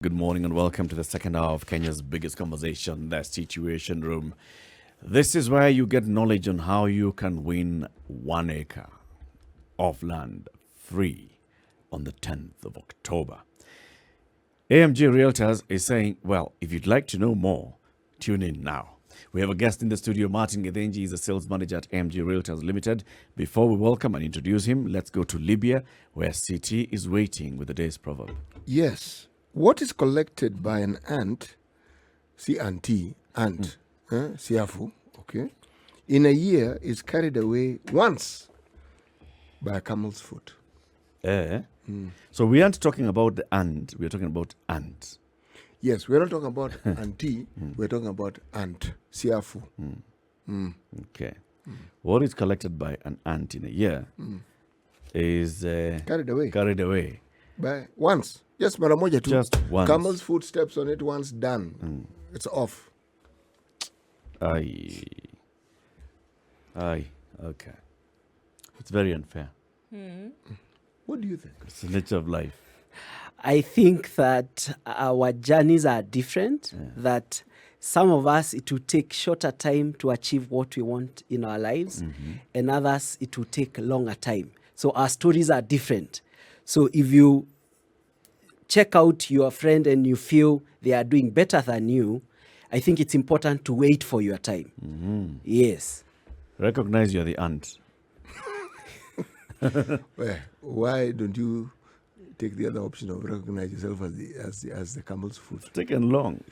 Good morning and welcome to the second hour of Kenya's biggest conversation, the Situation Room. This is where you get knowledge on how you can win 1 acre of land free on the 10th of October. AMG Realtors is saying, well, if you'd like to know more, tune in now. We have a guest in the studio, Martin Githinji. Is a sales manager at AMG Realtors Limited. Before we welcome and introduce him, let's go to Libya, where CT is waiting with the day's proverb. Yes. What is collected by an ant, C-A-N-T, ant, siafu, okay, in a year is carried away once by a camel's foot. So we aren't talking about the ant, we're talking about ants. Yes, we're not talking about anti, we're talking about ant, siafu. Okay. What is collected by an ant in a year is Carried away carried away. by once. Just mara moja tu. Just once. Camel's foot steps on it once, done. It's off. Aye. Okay. It's very unfair. What do you think? It's the nature of life. I think that our journeys are different, that some of us, it will take shorter time to achieve what we want in our lives, and others, it will take longer time. So our stories are different. So if you check out your friend and you feel they are doing better than you, I think it's important to wait for your time. Yes. Recognize you're the ant. Well, why don't you take the other option of recognize yourself as the camel's foot? It's taken long.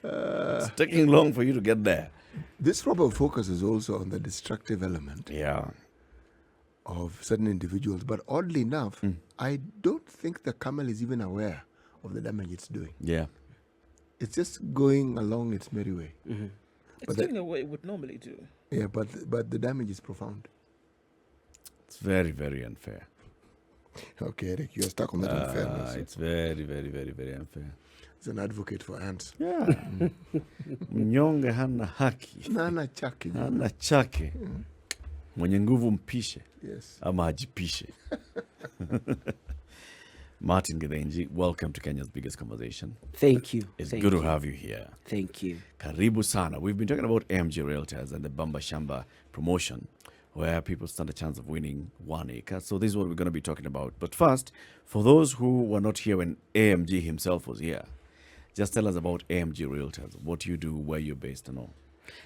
It's taking long for you to get there. This proper focus is also on the destructive element Yeah. of certain individuals. But oddly enough, I don't think the camel is even aware of the damage it's doing. Yeah. It's just going along its merry way. It's doing what it would normally do. Yeah, but the damage is profound. It's very, very unfair. Okay, Eric, you're stuck on that unfairness. It's very, very, very, very unfair. It's an advocate for ants. Yeah. Mnyonge hana haki. Nana chaki. Hana chake. Mwenye nguvu mpishe. Yes. Ama ajipishe. Martin Githinji, welcome to Kenya's biggest conversation. Thank you. It's Thank good you. to have you here. Thank you. Karibu sana. We've been talking about AMG Realtors and the Bamba Shamba promotion, where people stand a chance of winning 1 acre. So this is what we're going to be talking about. But first, for those who were not here when AMG himself was here, just tell us about AMG Realtors, what you do, where you're based and all.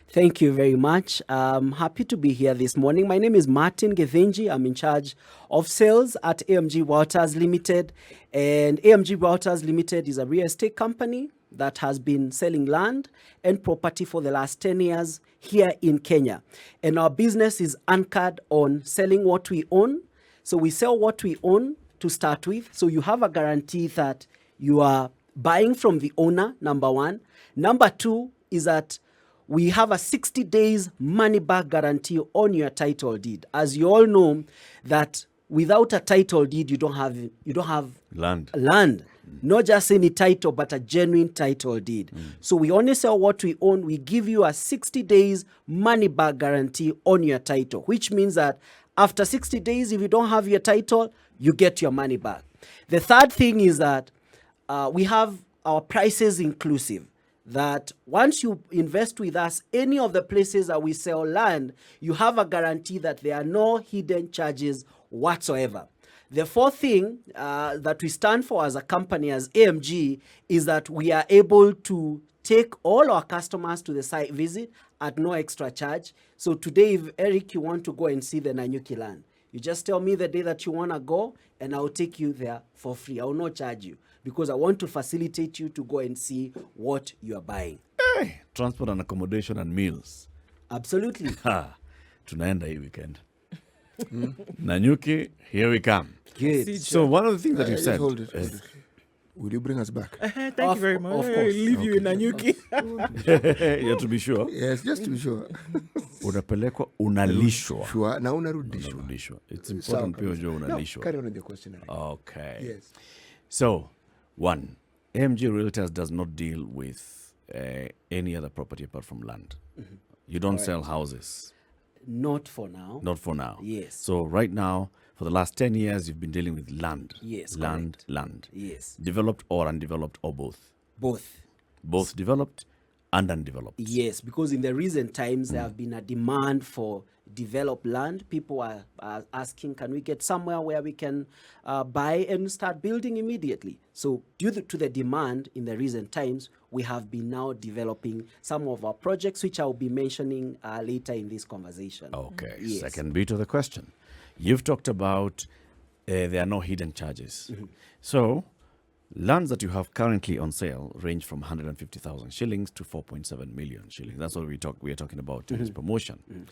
Thank you very much. I'm happy to be here this morning. My name is Martin Githinji. I'm in charge of sales at AMG Realtors Limited. And AMG Realtors Limited is a real estate company that has been selling land and property for the last 10 years here in Kenya. And our business is anchored on selling what we own. So we sell what we own to start with. So you have a guarantee that you are buying from the owner, number one. Number two is that we have a 60 days money back guarantee on your title deed. As you all know, that without a title deed, you don't have Land. Not just any title, but a genuine title deed. So we only sell what we own. We give you a 60 days money back guarantee on your title, which means that after 60 days, if you don't have your title, you get your money back. The third thing is that we have our prices inclusive. That once you invest with us, any of the places that we sell land, you have a guarantee that there are no hidden charges whatsoever. The fourth thing that we stand for as a company, as AMG, is that we are able to take all our customers to the site visit at no extra charge. So today, if Eric, you want to go and see the Nanyuki land, you just tell me the day that you want to go, and I'll take you there for free. I will not charge you, because I want to facilitate you to go and see what you are buying. Hey, transport and accommodation and meals. Absolutely. Tunaenda hii weekend. Nanyuki, here we come. Good. So one of the things that you Just said, hold it. Will you bring us back? Thank you very much. Of course. I'll leave you in Nanyuki. you have to be sure, Yes, just to be sure. unapelekwa unalishwa. Sure. Na unarudishwa. Unarudishwa. It's important pia ujue No, unalishwa. carry on with your question. Eric. Okay. Yes. So, one, AMG Realtors does not deal with any other property apart from land. You don't sell houses. Not for now. Not for now. Yes. So right now, For the last 10 years, you've been dealing with land. Yes, Land, correct. land. Yes, Developed or undeveloped or both. both. Both developed and undeveloped. Yes, because in the recent times there have been a demand for developed land. People are asking, can we get somewhere where we can buy and start building immediately? So due to the demand in the recent times, we have been now developing some of our projects, which I'll be mentioning later in this conversation. Okay, Yes. second bit of the question. You've talked about there are no hidden charges. So, lands that you have currently on sale range from 150,000 shillings to 4.7 million shillings. That's what we are talking about in this promotion.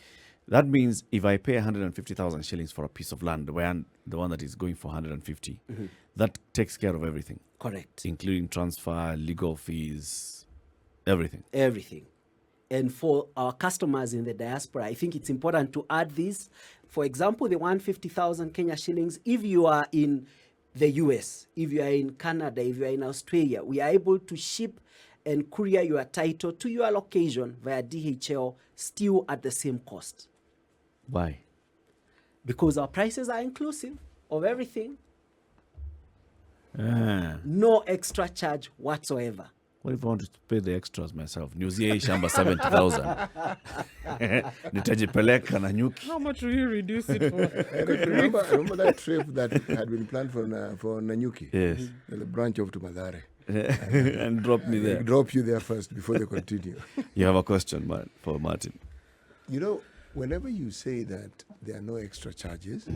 That means if I pay 150,000 shillings for a piece of land, the one that is going for 150, that takes care of everything, Correct. including transfer, legal fees, everything. Everything. And for our customers in the diaspora, I think it's important to add this. For example, the 150,000 Kenya shillings, if you are in the US, if you are in Canada, if you are in Australia, we are able to ship and courier your title to your location via DHL still at the same cost, Why? because our prices are inclusive of everything. Ah. No extra charge whatsoever. What if I want to pay the extras myself? Niuzie shamba 70,000. Nitajipeleka na nyuki. How much will you reduce it for? Remember that trip that had been planned for Nanyuki? Yes. The branch off to Madare. And drop me They there. drop you there first before they continue. You have a question, for Martin. You know, whenever you say that there are no extra charges,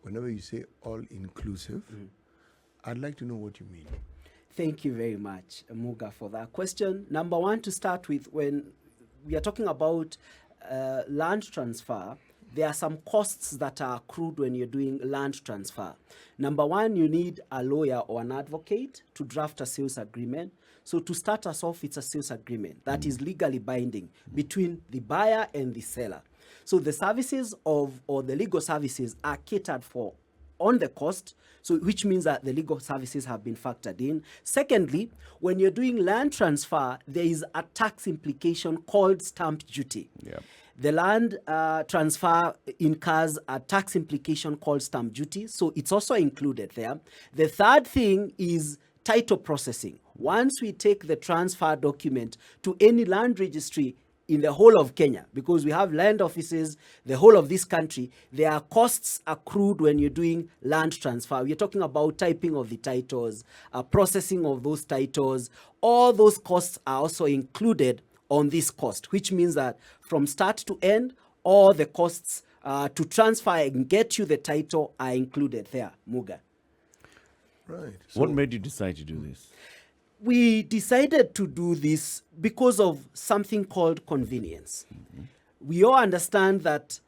whenever you say all inclusive, I'd like to know what you mean. Thank you very much, Muga, for that question. Number one, to start with, when we are talking about land transfer, there are some costs that are accrued when you're doing land transfer. Number one, you need a lawyer or an advocate to draft a sales agreement. So to start us off, it's a sales agreement that is legally binding between the buyer and the seller. So the services or the legal services are catered for on the cost, so which means that the legal services have been factored in. Secondly, when you're doing land transfer, there is a tax implication called stamp duty. Yep. The land transfer incurs a tax implication called stamp duty, so it's also included there. The third thing is title processing. Once we take the transfer document to any land registry in the whole of Kenya, because we have land offices, the whole of this country, there are costs accrued when you're doing land transfer. We're talking about typing of the titles, processing of those titles. All those costs are also included on this cost, which means that from start to end, all the costs to transfer and get you the title are included there, Muga. Right. What made you decide to do this? We decided to do this because of something called convenience. We all understand that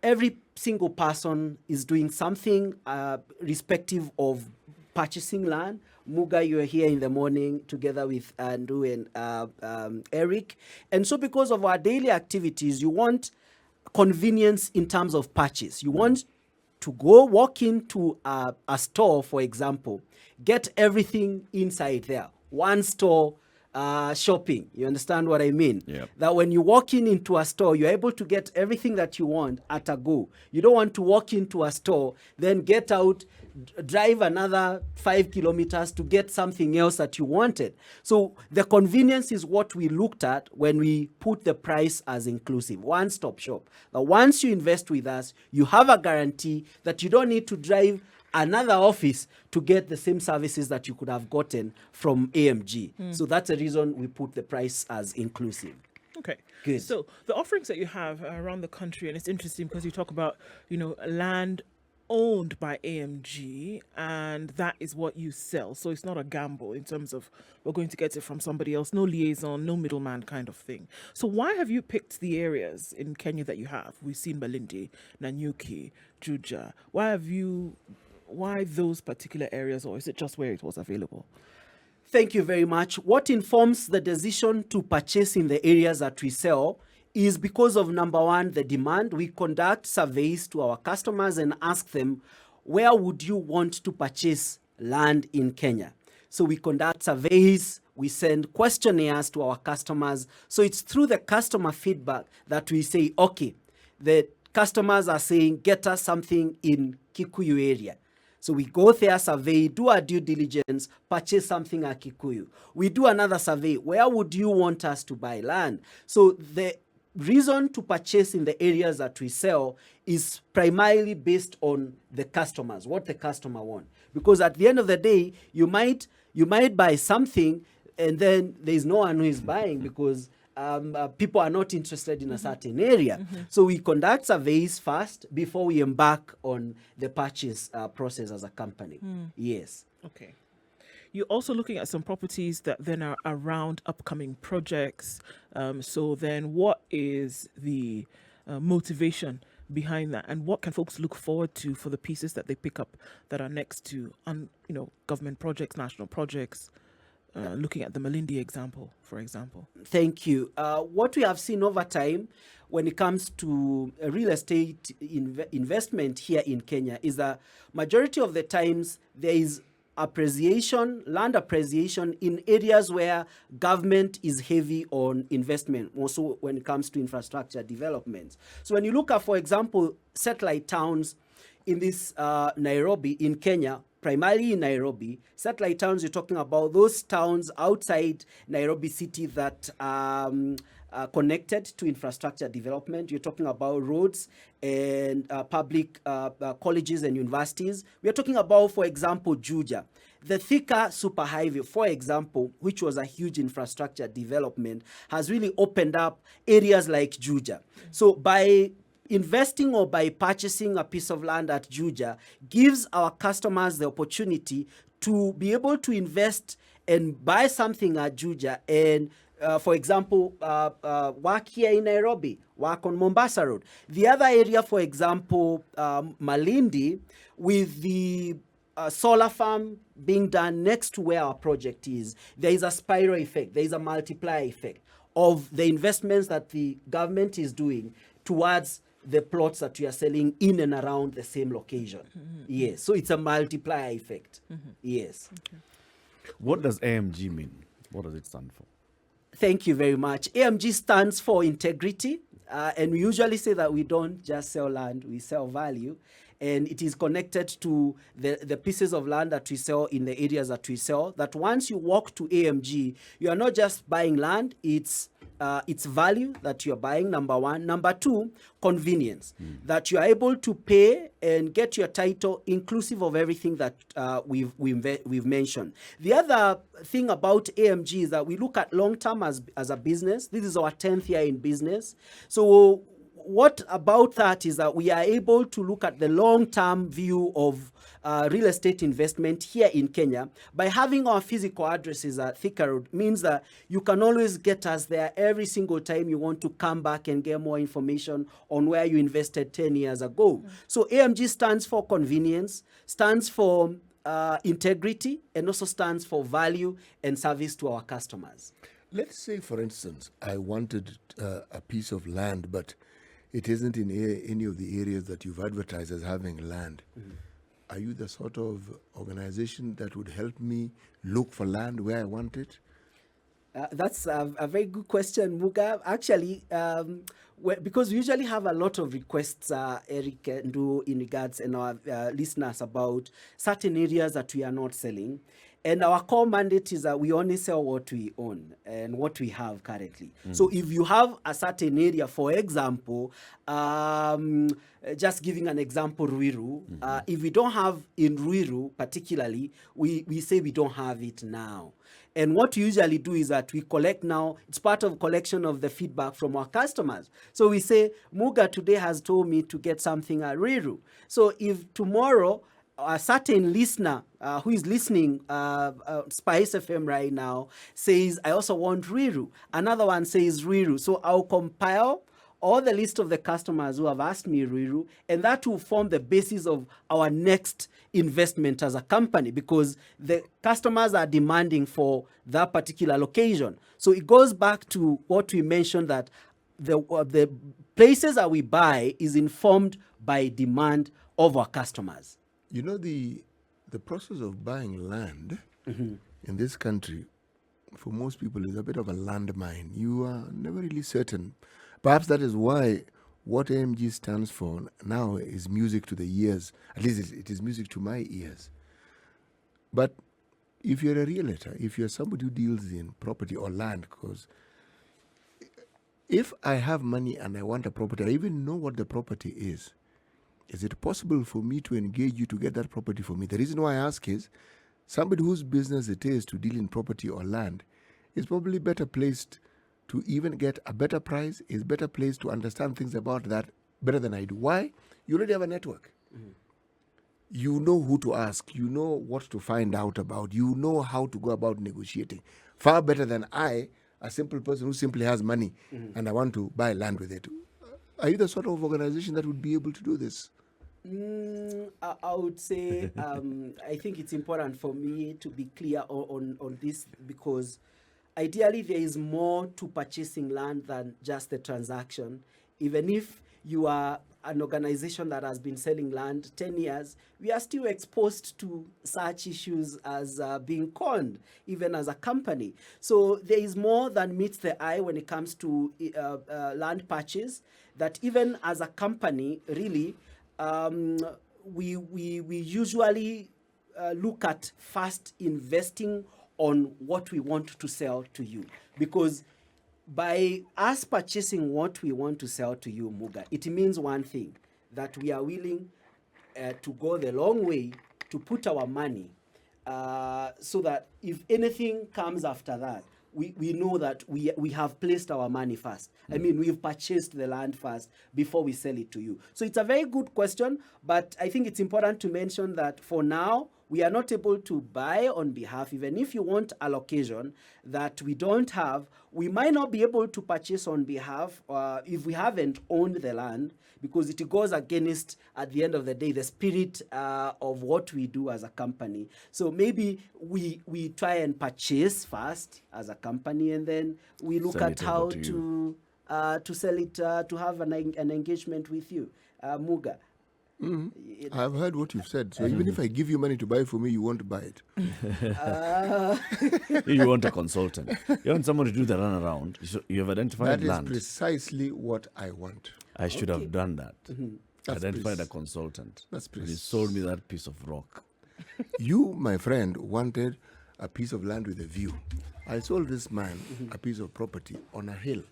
every single person is doing something respective of purchasing land. Muga, you are here in the morning together with Andrew and Eric. And so because of our daily activities, you want convenience in terms of purchase. You want to go walk into a store, for example, get everything inside there. One store shopping. You understand what I mean? Yep. That when you walk into a store, you're able to get everything that you want at a go. You don't want to walk into a store, then get out, drive another 5 kilometers to get something else that you wanted. So the convenience is what we looked at when we put the price as inclusive, one-stop shop. That once you invest with us, you have a guarantee that you don't need to drive another office to get the same services that you could have gotten from AMG. So that's the reason we put the price as inclusive. Okay. Good. So the offerings that you have around the country, and it's interesting because you talk about, land owned by AMG, and that is what you sell. So it's not a gamble in terms of we're going to get it from somebody else, no liaison, no middleman kind of thing. So why have you picked the areas in Kenya that you have? We've seen Malindi, Nanyuki, Juja. Why those particular areas, or is it just where it was available? Thank you very much. What informs the decision to purchase in the areas that we sell is because of, number one, the demand. We conduct surveys to our customers and ask them, where would you want to purchase land in Kenya? So we conduct surveys, we send questionnaires to our customers. So it's through the customer feedback that we say, okay, the customers are saying, get us something in Kikuyu area. So we go there, survey, do our due diligence, purchase something at Kikuyu. We do another survey. Where would you want us to buy land? So the reason to purchase in the areas that we sell is primarily based on the customers, what the customer want. Because at the end of the day, you might buy something and then there's no one who is buying because people are not interested in a certain area. So we conduct surveys first before we embark on the purchase process as a company. Yes. Okay. You're also looking at some properties that then are around upcoming projects. So then what is the motivation behind that, and what can folks look forward to for the pieces that they pick up that are next to government projects, national projects? Looking at the Malindi example, for example. Thank you. What we have seen over time when it comes to real estate investment here in Kenya is that majority of the times there is land appreciation in areas where government is heavy on investment, also when it comes to infrastructure developments. So when you look at, for example, satellite towns in this Nairobi in Kenya, primarily in Nairobi, satellite towns, you're talking about those towns outside Nairobi city that are connected to infrastructure development. You're talking about roads and public colleges and universities. We are talking about, for example, Juja. The Thika Superhighway, for example, which was a huge infrastructure development, has really opened up areas like Juja. So by investing or by purchasing a piece of land at Juja gives our customers the opportunity to be able to invest and buy something at Juja and, for example, work here in Nairobi, work on Mombasa Road. The other area, for example, Malindi, with the solar farm being done next to where our project is, there is a spiral effect, there is a multiplier effect of the investments that the government is doing towards the plots that we are selling in and around the same location. Yes, so it's a multiplier effect. Yes. Okay. What does AMG mean? What does it stand for? Thank you very much. AMG stands for integrity, and we usually say that we don't just sell land, we sell value. And it is connected to the pieces of land that we sell in the areas that we sell, that once you walk to AMG, you are not just buying land, it's value that you're buying, number one. Number two, convenience, that you are able to pay and get your title inclusive of everything that we've mentioned. The other thing about AMG is that we look at long-term as a business. This is our 10th year in business. So what about that is that we are able to look at the long-term view of real estate investment here in Kenya by having our physical addresses at Thika Road. Means that you can always get us there every single time you want to come back and get more information on where you invested 10 years ago. So AMG stands for convenience, stands for integrity, and also stands for value and service to our customers. Let's say, for instance, I wanted a piece of land, but it isn't in any of the areas that you've advertised as having land. Are you the sort of organization that would help me look for land where I want it? That's a very good question, Muga. Actually, because we usually have a lot of requests, Eric, in regards and our listeners about certain areas that we are not selling. And our core mandate is that we only sell what we own and what we have currently. So if you have a certain area, for example, just giving an example, Ruiru, if we don't have in Ruiru particularly, we say we don't have it now. And what we usually do is that we collect now, it's part of collection of the feedback from our customers. So we say, Muga today has told me to get something at Ruiru. So if tomorrow, a certain listener who is listening SpiceFM right now says, I also want Ruiru. Another one says Ruiru. So I'll compile all the list of the customers who have asked me Ruiru, and that will form the basis of our next investment as a company, because the customers are demanding for that particular location. So it goes back to what we mentioned, that the places that we buy is informed by demand of our customers. You know, the process of buying land in this country, for most people, is a bit of a landmine. You are never really certain. Perhaps that is why what AMG stands for now is music to the ears. At least it is music to my ears. But if you're a realtor, if you're somebody who deals in property or land, because if I have money and I want a property, I even know what the property is. Is it possible for me to engage you to get that property for me? The reason why I ask is somebody whose business it is to deal in property or land is probably better placed to even get a better price, is better placed to understand things about that better than I do. Why? You already have a network. You know who to ask. You know what to find out about. You know how to go about negotiating. Far better than I, a simple person who simply has money and I want to buy land with it. Are you the sort of organization that would be able to do this? I would say I think it's important for me to be clear on this, because ideally there is more to purchasing land than just the transaction. Even if you are an organization that has been selling land 10 years, we are still exposed to such issues as being conned, even as a company. So there is more than meets the eye when it comes to land purchase, that even as a company, really, we usually look at first investing on what we want to sell to you, because by us purchasing what we want to sell to you, Muga, it means one thing, that we are willing to go the long way to put our money so that if anything comes after that, we know that we have placed our money first. I mean, we've purchased the land first before we sell it to you. So it's a very good question, but I think it's important to mention that for now, we are not able to buy on behalf. Even if you want a location that we don't have, we might not be able to purchase on behalf if we haven't owned the land, because it goes against, at the end of the day, the spirit of what we do as a company. So maybe we try and purchase first as a company, and then we look Sell at it how over to to sell it, to have an engagement with you. Muga. I've heard what you've said. So even if I give you money to buy it for me, you won't buy it. You want a consultant. You want someone to do the runaround. You have identified That is land. precisely what I want. I should have done that. That's Identified a pres- consultant. That's And he pres- sold me that piece of rock. You, my friend, wanted a piece of land with a view. I sold this man a piece of property on a hill.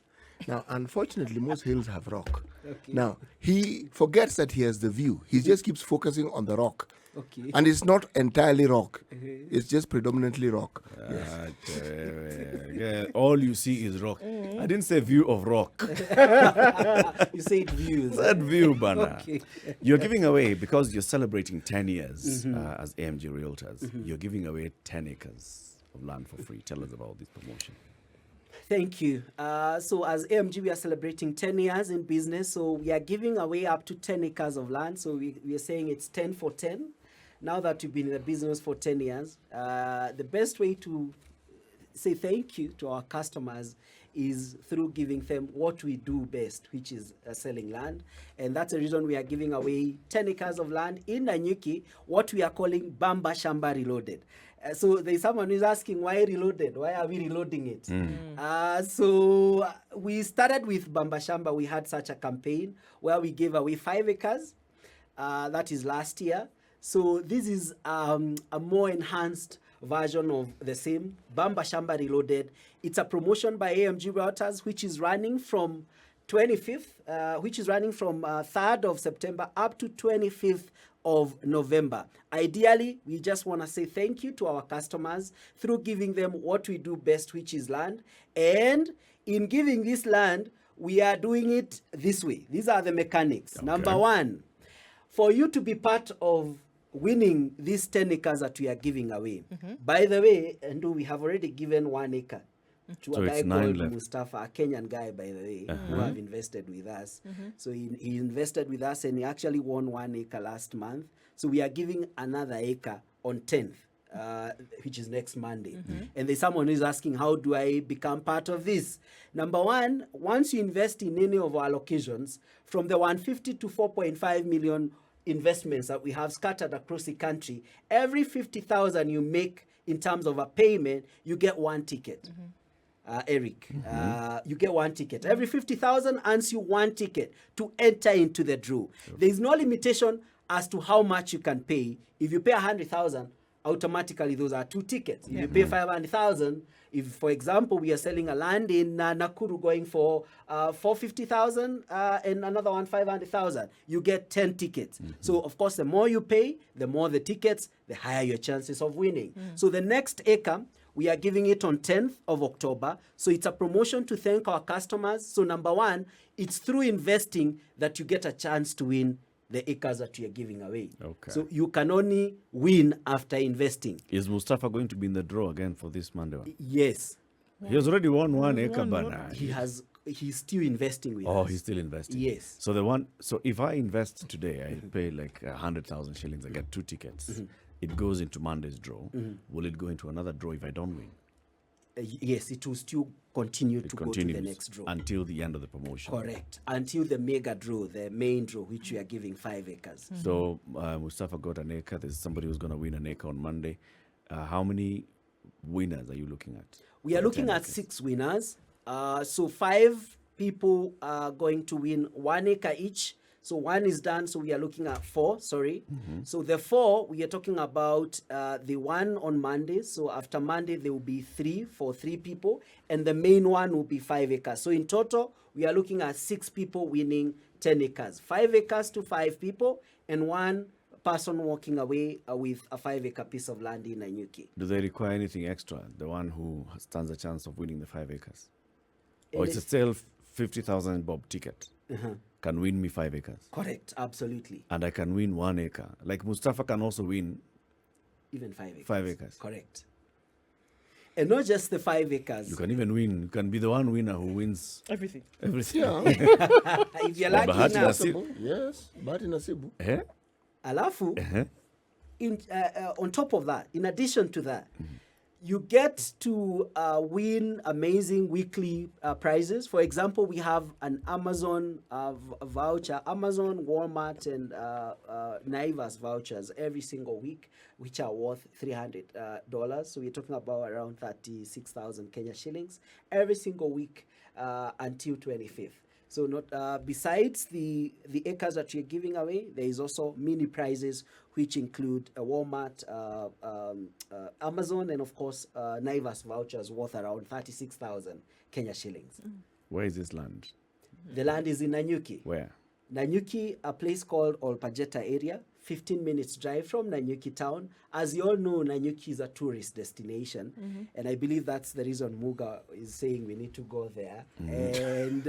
Now, unfortunately, most hills have rock. Okay. Now, he forgets that he has the view. He just keeps focusing on the rock. Okay. And it's not entirely rock. It's just predominantly rock. Yeah, all you see is rock. I didn't say view of rock. You said views. That view, Bana. Okay. You're giving away, because you're celebrating 10 years as AMG Realtors, you're giving away 10 acres of land for free. Tell us about this promotion. Thank you. So as AMG, we are celebrating 10 years in business. So we are giving away up to 10 acres of land. So we are saying it's 10 for 10. Now that we've been in the business for 10 years, the best way to say thank you to our customers is through giving them what we do best, which is selling land. And that's the reason we are giving away 10 acres of land in Nanyuki, what we are calling Bamba Shamba Reloaded. So there's someone who's asking, why reloaded? Why are we reloading it? So we started with Bamba Shamba. We had such a campaign where we gave away 5 acres. That is last year. So this is a more enhanced version of the same, Bamba Shamba Reloaded. It's a promotion by AMG Realtors, which is running from 25th, which is running from 3rd of September up to 25th of November. Ideally, we just want to say thank you to our customers through giving them what we do best, which is land. And in giving this land, we are doing it this way. These are the mechanics. Okay. Number one, for you to be part of winning these 10 acres that we are giving away. By the way, and we have already given 1 acre to So a guy it's 9 called left. Mustafa, a Kenyan guy, by the way, who have invested with us. So he invested with us and he actually won 1 acre last month. So we are giving another acre on 10th. Which is next Monday. And there's someone who's asking, how do I become part of this? Number one, once you invest in any of our locations, from the 150 to 4.5 million investments that we have scattered across the country, every 50,000 you make in terms of a payment, you get 1 ticket. Eric, you get one ticket. Every 50,000 earns you one ticket to enter into the draw. There is no limitation as to how much you can pay. If you pay 100,000, automatically those are 2 tickets. If you pay 500,000, if, for example, we are selling a land in Nakuru going for 450,000 and another one 500,000, you get 10 tickets. So, of course, the more you pay, the more the tickets, the higher your chances of winning. So the next acre, we are giving it on 10th of October. So it's a promotion to thank our customers. So number one, it's through investing that you get a chance to win the acres that we are giving away. Okay. So you can only win after investing. Is Mustafa going to be in the draw again for this Monday one? Yes. He has already won 1 acre, banner. He's still investing with us. Oh, he's still investing. Yes. So if I invest today, I pay like 100,000 shillings. I get 2 tickets. It goes into Monday's draw. Will it go into another draw if I don't win? Yes, it will still continue It to go continues to the next draw. until the end of the promotion. Correct. Until the mega draw, the main draw, which we are giving 5 acres. So Mustafa got an acre. There's somebody who's going to win an acre on Monday. How many winners are you looking at? We are for the looking 10 at acres? 6 winners. So 5 people are going to win 1 acre each. So 1 is done. So we are looking at 4. Sorry. So the 4 we are talking about the one on Monday. So after Monday there will be 3 for 3 people, and the main one will be 5 acres. So in total we are looking at 6 people winning 10 acres. 5 acres to 5 people, and 1 person walking away with a 5 acre piece of land in Nanyuki. Do they require anything extra? The one who stands a chance of winning the 5 acres? Or it's a still 50,000 bob ticket. Can win me 5 acres. Correct. Absolutely. And I can win 1 acre. Like Mustafa can also win Even 5 acres. 5 acres. Correct. And not just the 5 acres. You can even win. You can be the one winner who wins Everything. everything. Yeah. If you're Well, lucky bahati enough. nasibu. Yes. Bahati nasibu. Eh? Alafu, Uh-huh. on top of that, in addition to that, you get to win amazing weekly prizes. For example, we have an Amazon voucher, Amazon, Walmart, and Naivas vouchers every single week, which are worth $300. So we're talking about around 36,000 Kenya shillings every single week until 25th. So not besides the acres that you're giving away, there is also mini prizes which include a Walmart, Amazon, and of course Naivas vouchers worth around 36,000 Kenya shillings. Where is this land? The land is in Nanyuki. Where? Nanyuki, a place called Olpajeta area, 15 minutes drive from Nanyuki town. As you all know, Nanyuki is a tourist destination, and I believe that's the reason Muga is saying we need to go there. And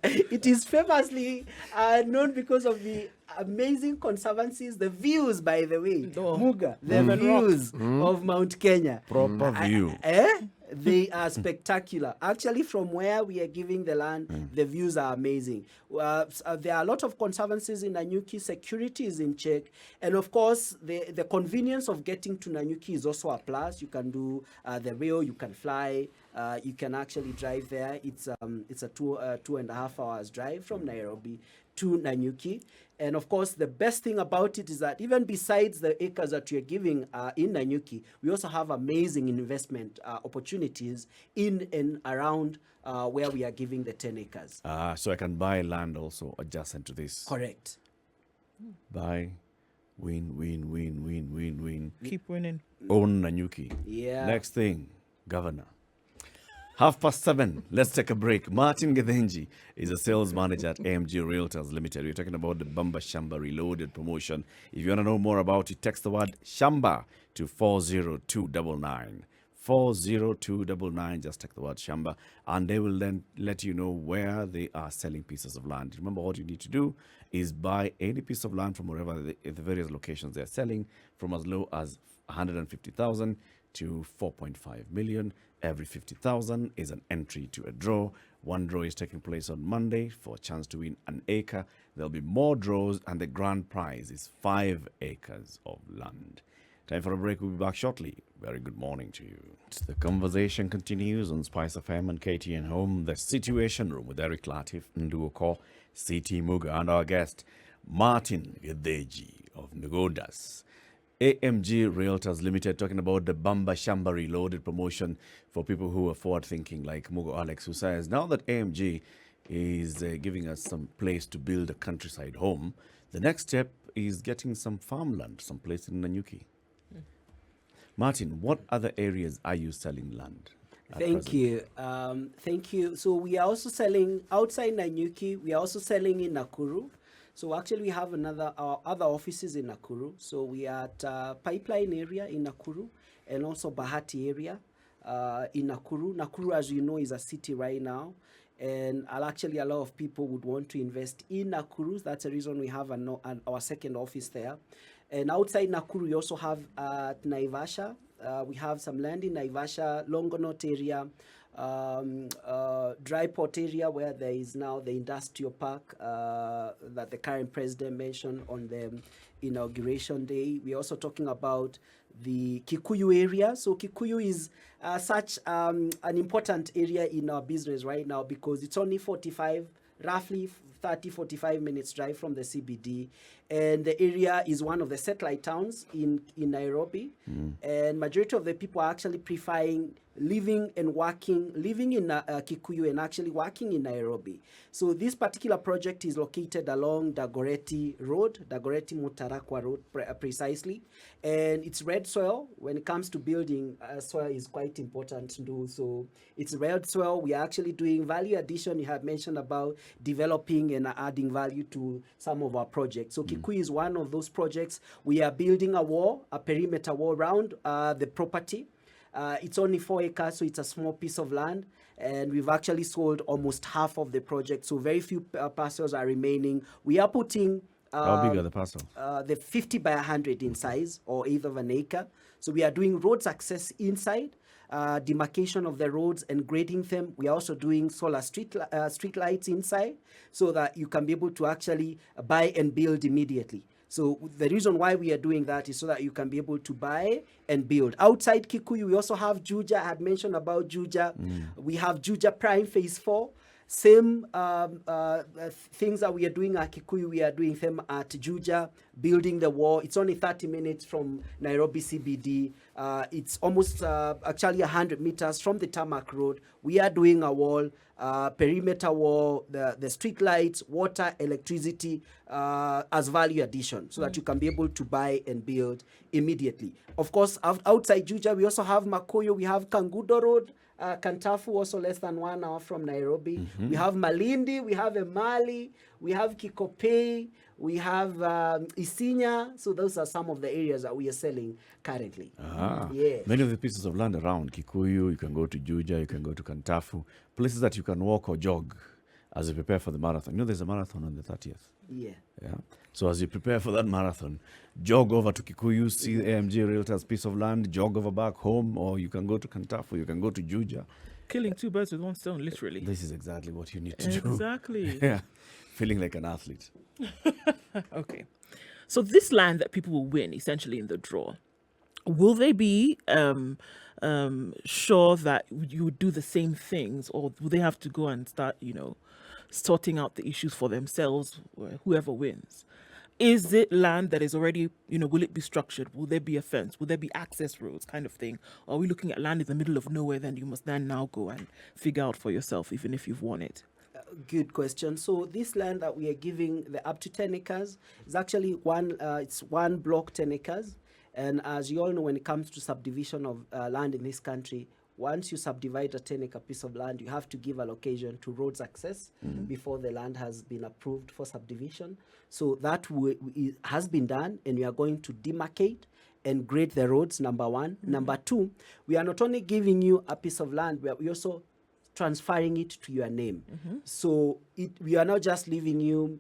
it is famously known because of the amazing conservancies, the views, by the way, Muga, the views of Mount Kenya. Proper view. They are spectacular. Actually, from where we are giving the land, the views are amazing. There are a lot of conservancies in Nanyuki. Security is in check. And of course, the convenience of getting to Nanyuki is also a plus. You can do the rail, you can fly, you can actually drive there. It's a 2.5 hours drive from Nairobi to Nanyuki. And of course, the best thing about it is that even besides the acres that you're giving in Nanyuki, we also have amazing investment opportunities in and around where we are giving the 10 acres. So I can buy land also adjacent to this. Correct. Buy, win, win, win, win, win, win. Keep winning. Own Nanyuki. Yeah. Next thing, Governor. 7:30. Let's take a break. Martin Githinji is a sales manager at AMG Realtors Limited. We're talking about the Bamba Shamba Reloaded promotion. If you want to know more about it, text the word Shamba to 40299. 40299. Just text the word Shamba, and they will then let you know where they are selling pieces of land. Remember, what you need to do is buy any piece of land from wherever the various locations they're selling, from as low as 150,000 to 4.5 million. Every 50,000 is an entry to a draw. One draw is taking place on Monday for a chance to win an acre. There'll be more draws, and the grand prize is 5 acres of land. Time for a break. We'll be back shortly. Very good morning to you. The conversation continues on SpiceFM and KTN Home, the Situation Room with Eric Latif, Nduoko, CT Muga, and our guest, Martin Githinji of Negodas. AMG Realtors Limited, talking about the Bamba Shamba Reloaded promotion for people who are forward thinking, like Mugo Alex, who says now that AMG is giving us some place to build a countryside home, the next step is getting some farmland, some place in Nanyuki. Martin, what other areas are you selling land? at Thank present? you. Thank you. So we are also selling outside Nanyuki. We are also selling in Nakuru. So actually we have our other offices in Nakuru. So we are at Pipeline area in Nakuru and also Bahati area in Nakuru. Nakuru, as you know, is a city right now. And actually a lot of people would want to invest in Nakuru. That's the reason we have our second office there. And outside Nakuru, we also have Naivasha. We have some land in Naivasha, Longonot area, Dry Port area, where there is now the industrial park that the current president mentioned on the inauguration day. We're also talking about the Kikuyu area. So Kikuyu is such an important area in our business right now because it's only roughly 30-45 minutes drive from the CBD, and the area is one of the satellite towns in Nairobi. And majority of the people are actually preferring living in Kikuyu and actually working in Nairobi. So this particular project is located along Dagoretti Mutarakwa Road precisely, and it's red soil. When it comes to building, soil is quite important to do. So it's red soil. We are actually doing value addition. You have mentioned about developing and adding value to some of our projects. So Kikuyu is one of those projects. We are building a perimeter wall around the property. It's only 4 acres, so it's a small piece of land. And we've actually sold almost half of the project. So very few parcels are remaining. We are putting How big are the parcels? the 50 by 100 in size, or eighth of an acre. So we are doing road access inside, demarcation of the roads and grading them. We are also doing solar street lights inside, so that you can be able to actually buy and build immediately. So the reason why we are doing that is so that you can be able to buy and build. Outside Kikuyu, we also have Juja. I had mentioned about Juja. We have Juja Prime Phase 4. Same things that we are doing at Kikuyu, we are doing them at Juja, building the wall. It's only 30 minutes from Nairobi CBD. It's almost actually 100 meters from the tarmac road. We are doing a wall, perimeter wall, the street lights, water, electricity as value addition, so that you can be able to buy and build immediately. Of course, outside Juja, we also have Makoyo, we have Kangudo Road, Kantafu, also less than 1 hour from Nairobi. We have Malindi, we have Emali, we have Kikopei, we have Isinya. So those are some of the areas that we are selling currently. Yes. Many of the pieces of land around Kikuyu, you can go to Juja, you can go to Kantafu, places that you can walk or jog as you prepare for the marathon. You know, there's a marathon on the 30th. Yeah. So as you prepare for that marathon, jog over to Kikuyu, see AMG Realtors piece of land, jog over back home, or you can go to Kantafu, you can go to Juja. Killing 2 birds with 1 stone, literally. This is exactly what you need to do. Exactly. Yeah, feeling like an athlete. Okay. So this land that people will win essentially in the draw, will they be sure that you would do the same things, or will they have to go and start, sorting out the issues for themselves, whoever wins? Is it land that is already, will it be structured? Will there be a fence? Will there be access roads kind of thing? Or are we looking at land in the middle of nowhere, then you must then now go and figure out for yourself, even if you've won it? Good question. So this land that we are giving, the up to 10 acres, is actually it's one block, 10 acres. And as you all know, when it comes to subdivision of land in this country, once you subdivide a 10-acre piece of land, you have to give allocation to roads access before the land has been approved for subdivision. So that has been done, and we are going to demarcate and grade the roads, number one. Number two, we are not only giving you a piece of land, we are also transferring it to your name. So we are not just leaving you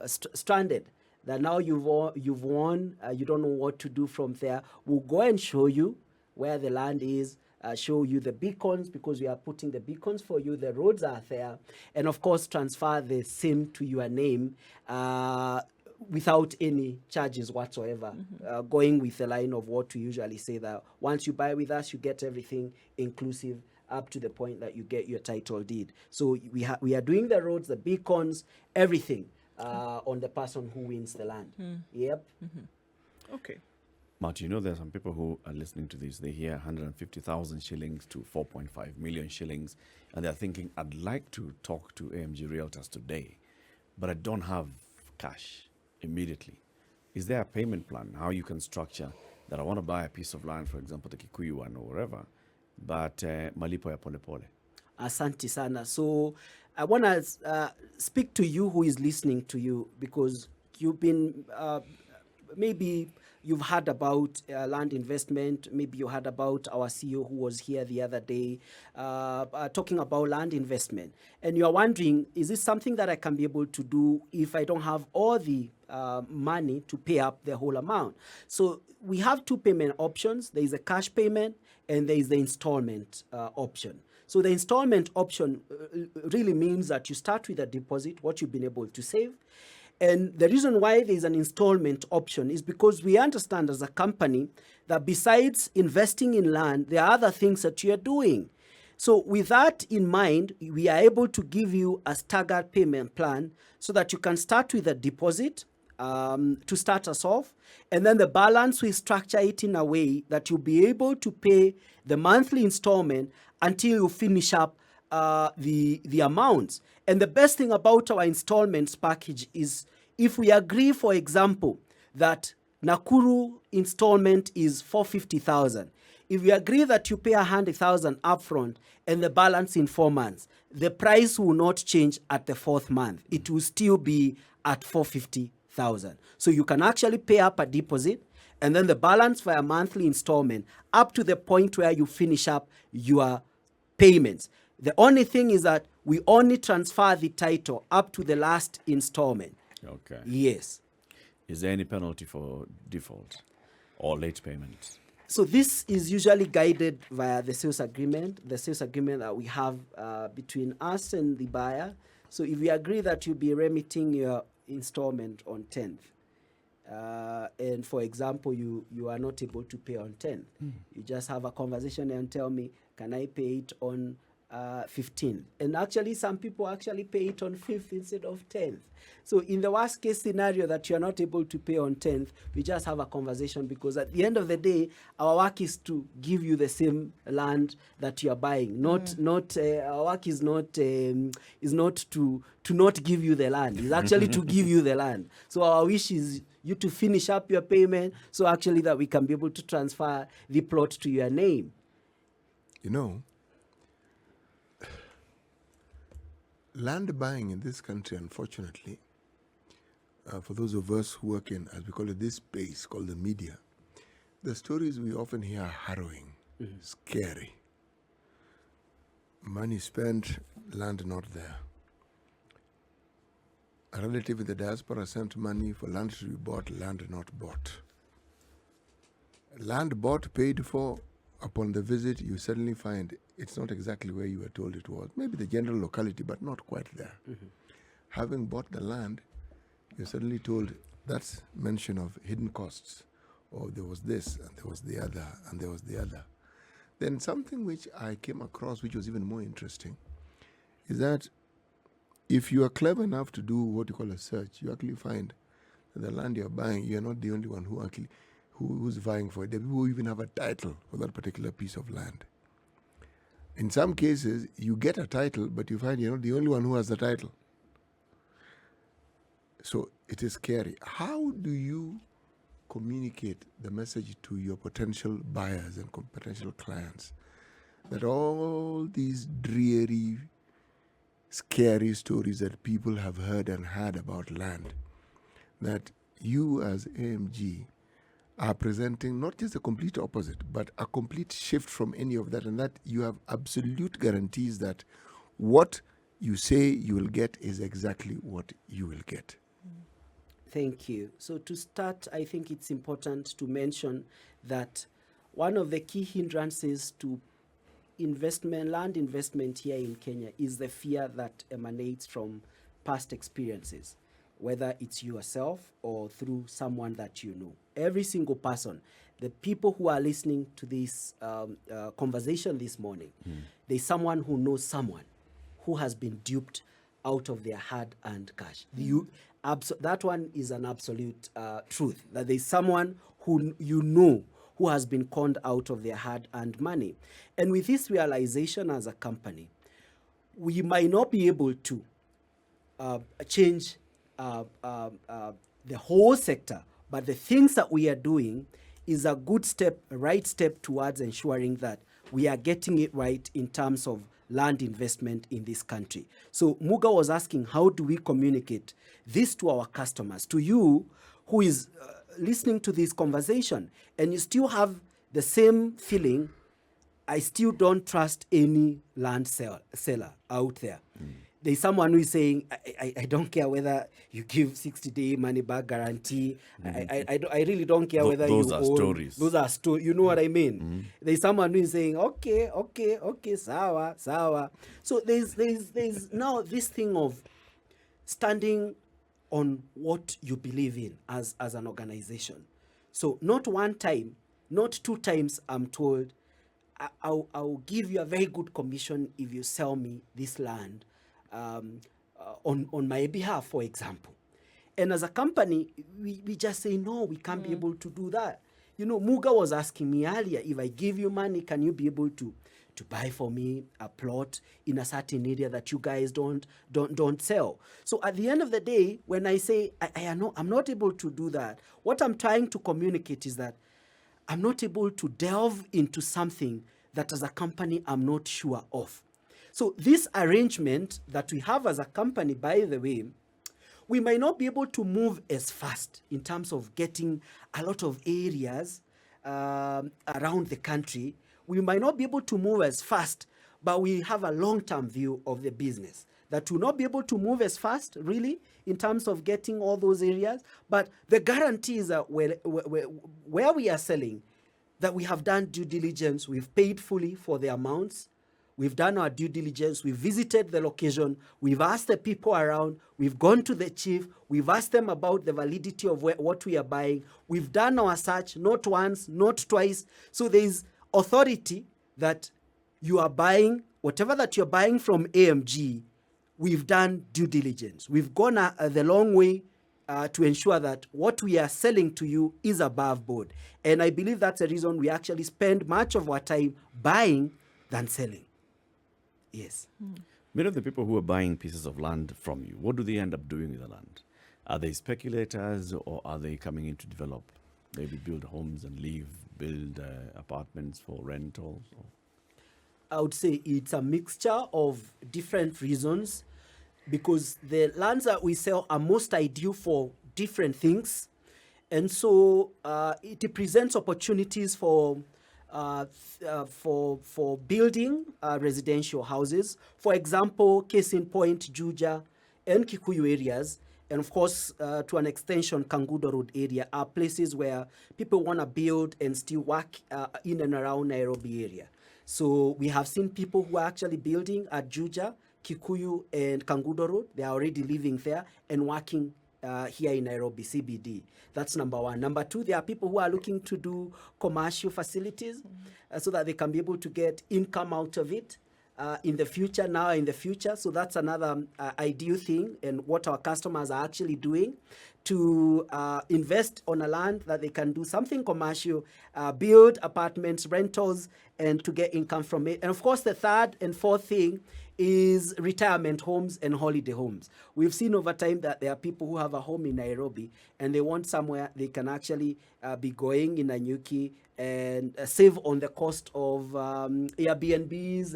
stranded, that now you've won, you don't know what to do from there. We'll go and show you where the land is, show you the beacons, because we are putting the beacons for you, the roads are there, and of course transfer the same to your name without any charges whatsoever, going with the line of what we usually say, that once you buy with us, you get everything inclusive up to the point that you get your title deed. So we are doing the roads, the beacons, everything on the person who wins the land. Yep. Okay. Matt, you know, there are some people who are listening to this. They hear 150,000 shillings to 4.5 million shillings, and they're thinking, I'd like to talk to AMG Realtors today, but I don't have cash immediately. Is there a payment plan, how you can structure that I want to buy a piece of land, for example, the Kikuyu one or wherever, but malipo ya pole pole? Asante sana. So I want to speak to you who is listening to you, because you've been maybe you've heard about land investment. Maybe you heard about our CEO who was here the other day talking about land investment. And you're wondering, is this something that I can be able to do if I don't have all the money to pay up the whole amount? So we have two payment options. There is a cash payment and there is the installment option. So the installment option really means that you start with a deposit, what you've been able to save. And the reason why there is an installment option is because we understand as a company that besides investing in land, there are other things that you are doing. So with that in mind, we are able to give you a staggered payment plan so that you can start with a deposit to start us off. And then the balance, we structure it in a way that you'll be able to pay the monthly installment until you finish up the amounts. And the best thing about our installments package is if we agree, for example, that Nakuru installment is 450,000. If we agree that you pay 100,000 upfront and the balance in 4 months, the price will not change at the fourth month. It will still be at 450,000. So you can actually pay up a deposit and then the balance for a monthly installment up to the point where you finish up your payments. The only thing is that we only transfer the title up to the last installment. Okay. Yes. Is there any penalty for default or late payments? So this is usually guided via the sales agreement that we have between us and the buyer. So if we agree that you'll be remitting your installment on 10th, and for example, you are not able to pay on 10th, you just have a conversation and tell me, can I pay it on 15th? And actually, some people actually pay it on 5th instead of 10th. So in the worst case scenario that you're not able to pay on 10th, we just have a conversation, because at the end of the day, our work is to give you the same land that you are buying. Our work is not to not give you the land. It's actually to give you the land. So our wish is you to finish up your payment, so actually that we can be able to transfer the plot to your name. You know, land buying in this country, unfortunately, for those of us who work in, as we call it, this space called the media, the stories we often hear are harrowing, scary. Money spent, land not there. A relative in the diaspora sent money for land to be bought, land not bought. Land bought, paid for, upon the visit, you suddenly find it's not exactly where you were told it was. Maybe the general locality, but not quite there. Having bought the land, you're suddenly told that's mention of hidden costs. Or there was this, and there was the other, and there was the other. Then something which I came across, which was even more interesting, is that if you are clever enough to do what you call a search, you actually find that the land you're buying, you're not the only one who's vying for it. There are people who even have a title for that particular piece of land. In some cases, you get a title, but you find you're not the only one who has the title. So it is scary. How do you communicate the message to your potential buyers and potential clients that all these dreary, scary stories that people have heard and had about land, that you as AMG are presenting not just a complete opposite, but a complete shift from any of that, and that you have absolute guarantees that what you say you will get is exactly what you will get? Thank you. So to start, I think it's important to mention that one of the key hindrances to land investment here in Kenya is the fear that emanates from past experiences, whether it's yourself or through someone that you know. Every single person, the people who are listening to this conversation this morning, there's someone who knows someone who has been duped out of their hard-earned cash. That one is an absolute truth, that there's someone who has been conned out of their hard-earned money. And with this realization as a company, we might not be able to change the whole sector, but the things that we are doing is a good step, a right step towards ensuring that we are getting it right in terms of land investment in this country. So Muga was asking, how do we communicate this to our customers, to you who is listening to this conversation, and you still have the same feeling, I still don't trust any land seller out there. There's someone who is saying, I don't care whether you give 60-day money back guarantee. I really don't care whether those you are own. stories. Those are stories. You know what I mean? There's someone who is saying, okay, sawa. So there's now this thing of standing on what you believe in as an organization. So not one time, not two times I'm told, I'll give you a very good commission if you sell me this land on my behalf, for example. And as a company, we just say, no, we can't be able to do that. You know, Muga was asking me earlier, if I give you money, can you be able to buy for me a plot in a certain area that you guys don't sell? So at the end of the day, when I say I'm not able to do that, what I'm trying to communicate is that I'm not able to delve into something that as a company I'm not sure of. So this arrangement that we have as a company, by the way, we might not be able to move as fast in terms of getting a lot of areas around the country. We might not be able to move as fast, but we have a long-term view of the business that will not be able to move as fast, really, in terms of getting all those areas. But the guarantee is that where we are selling, that we have done due diligence, we've paid fully for the amounts, we've done our due diligence, we've visited the location, we've asked the people around, we've gone to the chief, we've asked them about the validity of what we are buying, we've done our search, not once, not twice. So there is authority that you are buying, whatever that you're buying from AMG, we've done due diligence. We've gone the long way to ensure that what we are selling to you is above board. And I believe that's the reason we actually spend much of our time buying than selling. Yes. Many of the people who are buying pieces of land from you, what do they end up doing with the land? Are they speculators, or are they coming in to develop? Maybe build homes and build apartments for rentals? I would say it's a mixture of different reasons, because the lands that we sell are most ideal for different things. And so it presents opportunities for building residential houses. For example, case in point, Juja and Kikuyu areas, and of course, to an extension, Kangudo Road area, are places where people want to build and still work in and around Nairobi area. So we have seen people who are actually building at Juja, Kikuyu, and Kangudo Road. They are already living there and working here in Nairobi CBD. That's number one. Number two, there are people who are looking to do commercial facilities so that they can be able to get income out of it in the future, now in the future. So that's another ideal thing, and what our customers are actually doing to invest on a land that they can do something commercial, build apartments, rentals, and to get income from it. And of course, the third and fourth thing is retirement homes and holiday homes. We've seen over time that there are people who have a home in Nairobi and they want somewhere they can actually be going in Nanyuki and save on the cost of Airbnbs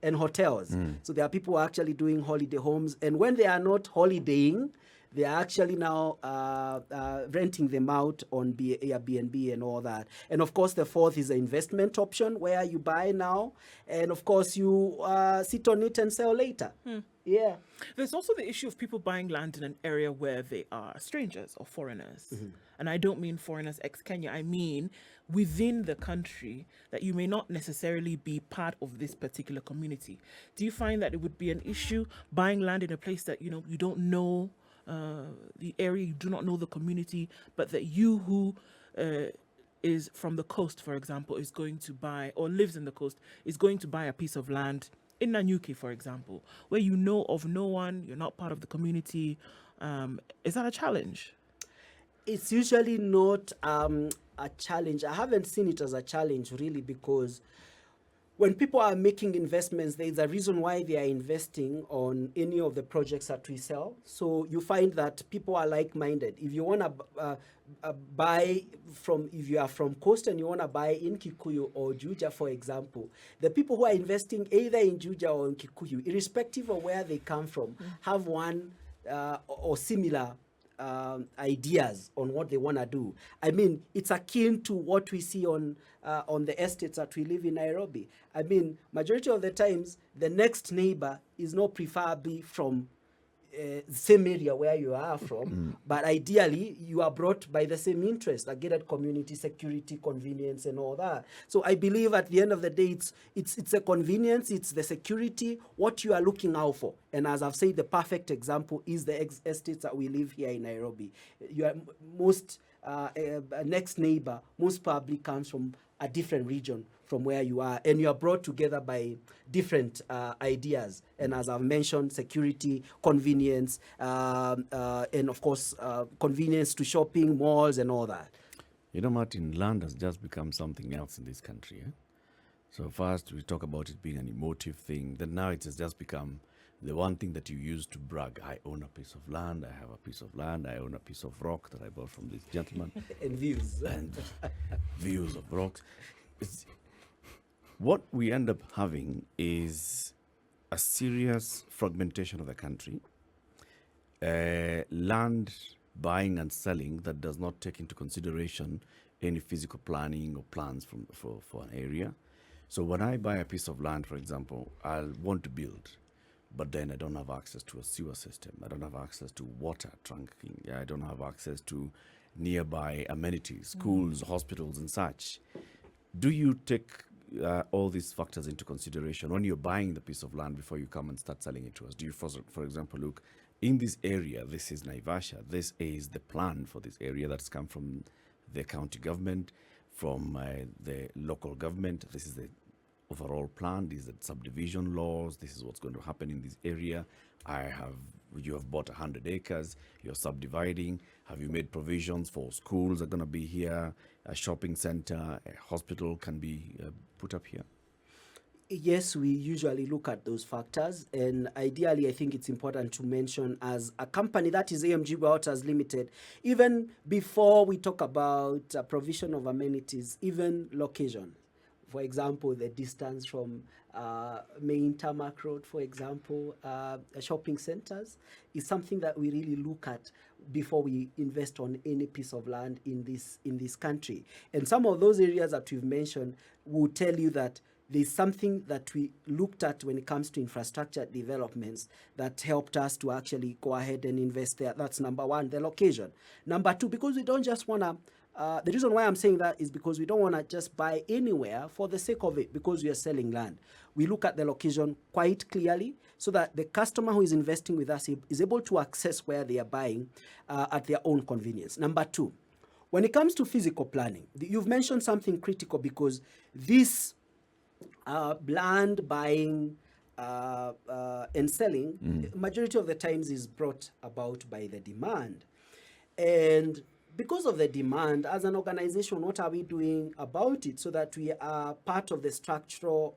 and hotels. So there are people who are actually doing holiday homes, and when they are not holidaying, they are actually now renting them out on Airbnb and all that. And of course, the fourth is an investment option where you buy now, and of course, you sit on it and sell later. Yeah. There's also the issue of people buying land in an area where they are strangers or foreigners. And I don't mean foreigners ex-Kenya. I mean within the country, that you may not necessarily be part of this particular community. Do you find that it would be an issue buying land in a place that, you don't know the area, you do not know the community, but that you who is from the coast, for example, is going to buy, or lives in the coast, is going to buy a piece of land in Nanyuki, for example, where you know of no one, you're not part of the community? Is that a challenge? It's usually not a challenge. I haven't seen it as a challenge really, because when people are making investments, there is a reason why they are investing on any of the projects that we sell. So you find that people are like-minded. If you want to buy from, if you are from Coast and you want to buy in Kikuyu or Juja, for example, the people who are investing either in Juja or in Kikuyu, irrespective of where they come from, have one or similar ideas on what they want to do. I mean, it's akin to what we see on the estates that we live in Nairobi. I mean, majority of the times, the next neighbor is not preferably from the same area where you are from, but ideally you are brought by the same interest, like gated community, security, convenience, and all that. So I believe at the end of the day, it's a convenience, it's the security, what you are looking out for. And as I've said, the perfect example is the estates that we live here in Nairobi. Your most next neighbor most probably comes from a different region from where you are, and you are brought together by different ideas. And as I've mentioned, security, convenience, and of course, convenience to shopping, malls, and all that. You know, Martin, land has just become something else in this country. So first we talk about it being an emotive thing, then now it has just become the one thing that you use to brag. I own a piece of land, I have a piece of land, I own a piece of rock that I bought from this gentleman. And views. And views of rocks. What we end up having is a serious fragmentation of the country, land buying and selling that does not take into consideration any physical planning or plans for an area. So when I buy a piece of land, for example, I'll want to build, but then I don't have access to a sewer system. I don't have access to water trunking. I don't have access to nearby amenities, schools, hospitals, and such. Do you take all these factors into consideration when you're buying the piece of land before you come and start selling it to us? Do you, for example, look, in this area, this is Naivasha, this is the plan for this area that's come from the county government, from the local government, this is the overall plan, these are subdivision laws, this is what's going to happen in this area. You have bought 100 acres, you're subdividing. Have you made provisions for schools are going to be here, a shopping center, a hospital can be put up here? Yes, we usually look at those factors, and ideally I think it's important to mention, as a company that is AMG Realtors Limited, even before we talk about provision of amenities, even location. For example, the distance from main tarmac road, for example, shopping centers, is something that we really look at before we invest on any piece of land in this country. And some of those areas that we've mentioned will tell you that there's something that we looked at when it comes to infrastructure developments that helped us to actually go ahead and invest there. That's number one, the location. Number two, because we don't just want to the reason why I'm saying that is because we don't want to just buy anywhere for the sake of it, because we are selling land. We look at the location quite clearly so that the customer who is investing with us is able to access where they are buying at their own convenience. Number two, when it comes to physical planning, you've mentioned something critical, because this land buying and selling, majority of the times is brought about by the demand. And because of the demand, as an organization, what are we doing about it so that we are part of the structural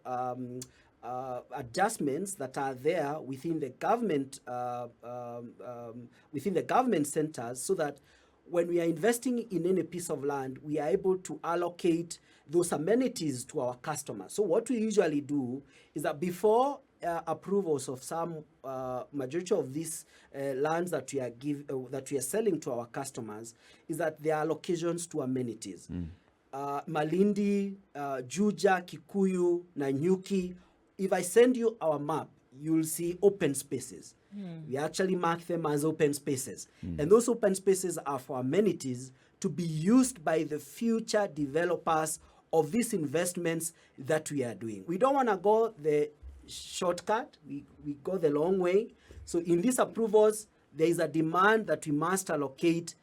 adjustments that are there within the government centers, so that when we are investing in any piece of land, we are able to allocate those amenities to our customers. So what we usually do is that before approvals of some majority of these lands that we are selling to our customers, is that there are allocations to amenities. Malindi, Juja, Kikuyu, Nanyuki. If I send you our map, you'll see open spaces. We actually mark them as open spaces. And those open spaces are for amenities to be used by the future developers of these investments that we are doing. We don't want to go the shortcut, we go the long way. So in these approvals, there is a demand that we must allocate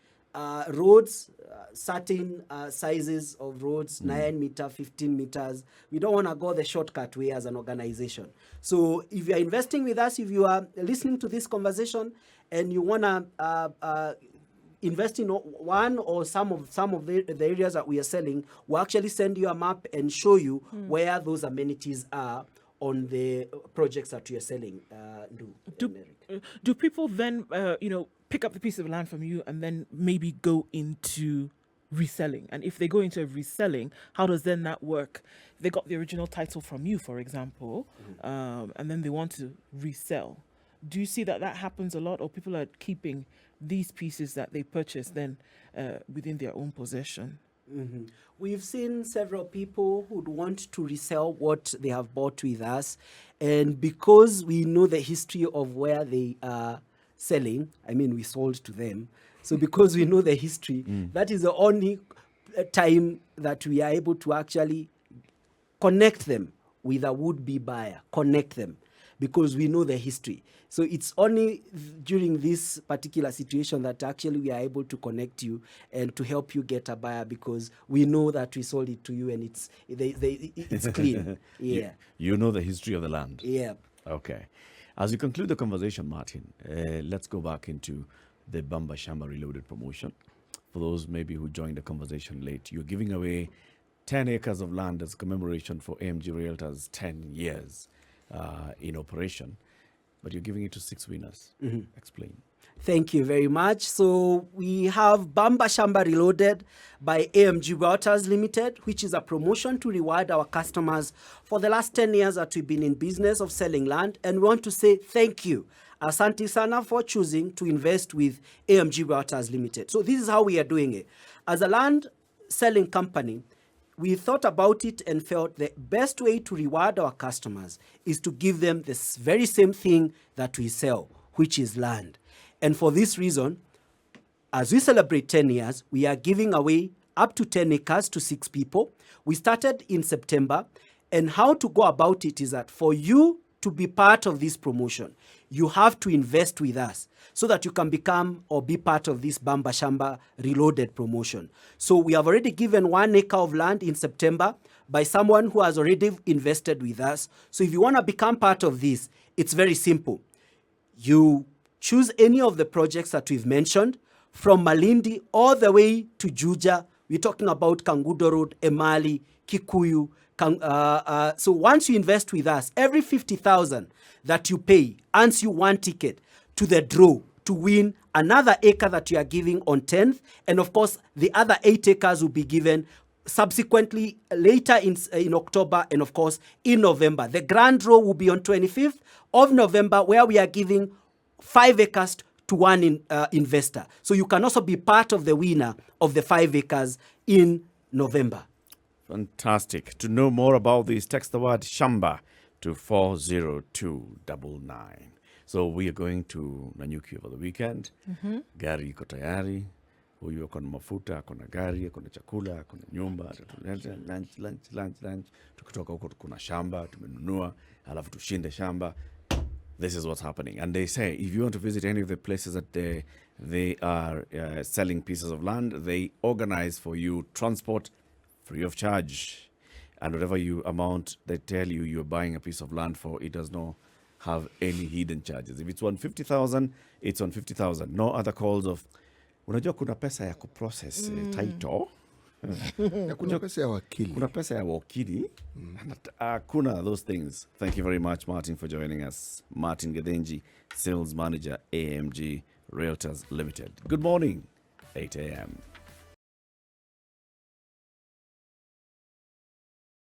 roads, certain sizes of roads, 9 meters, 15 meters. We don't want to go the shortcut way as an organization. So if you are investing with us, if you are listening to this conversation and you want to invest in one or some of the areas that we are selling, we'll actually send you a map and show you where those amenities are on the projects that we are selling. Do people then, pick up the piece of land from you and then maybe go into reselling? And if they go into reselling, how does then that work? They got the original title from you, for example, and then they want to resell. Do you see that happens a lot, or people are keeping these pieces that they purchased then within their own possession? Mm-hmm. We've seen several people who'd want to resell what they have bought with us, and because we know the history of where they are selling, we sold to them. So because we know the history, that is the only time that we are able to actually connect them with a would-be buyer, connect them, because we know the history. So it's only during this particular situation that actually we are able to connect you and to help you get a buyer, because we know that we sold it to you and it's clean. Yeah. You know the history of the land. Yeah. Okay. As you conclude the conversation, Martin, let's go back into the Bamba Shamba Reloaded promotion. For those maybe who joined the conversation late, you're giving away 10 acres of land as commemoration for AMG Realtors' 10 years in operation, but you're giving it to 6 winners. Explain. Thank you very much. So we have Bamba Shamba Reloaded by AMG Realtors Limited, which is a promotion to reward our customers for the last 10 years that we've been in business of selling land. And we want to say thank you, Asante Sana, for choosing to invest with AMG Realtors Limited. So this is how we are doing it. As a land selling company, we thought about it and felt the best way to reward our customers is to give them this very same thing that we sell, which is land. And for this reason, as we celebrate 10 years, we are giving away up to 10 acres to 6 people. We started in September, and how to go about it is that for you to be part of this promotion, you have to invest with us so that you can become or be part of this Bamba Shamba Reloaded promotion. So we have already given 1 acre of land in September by someone who has already invested with us. So if you want to become part of this, it's very simple. You choose any of the projects that we've mentioned, from Malindi all the way to Juja. We're talking about Kangudo Road, Emali, Kikuyu. So once you invest with us, every 50,000 that you pay earns you 1 ticket to the draw to win another acre that you are giving on 10th. And of course, the other 8 acres will be given subsequently later in October and of course in November. The grand draw will be on 25th of November, where we are giving 5 acres to 1 investor. So you can also be part of the winner of the 5 acres in November. Fantastic. To know more about this, text the word Shamba to 40299. So we are going to Nanyuki over the weekend. Gari iko tayari. Huyu ako na mafuta, ako na gari, ako na chakula, ako na nyumba. Lunch. Tukitoka huko kuna shamba, tumenunua, alafu tushinde shamba. This is what's happening. And they say, if you want to visit any of the places that they are selling pieces of land, they organize for you transport free of charge. And whatever amount they tell you you're buying a piece of land for, it does not have any hidden charges. If it's 150,000, it's 150,000. No other calls of, unajua kuna pesa ya kuprocess title. Kuna pesa ya wakili. Kuna pesa ya wakili. Kuna those things. Thank you very much, Martin, for joining us. Martin Githinji, Sales Manager, AMG Realtors Limited. Good morning, 8 a.m.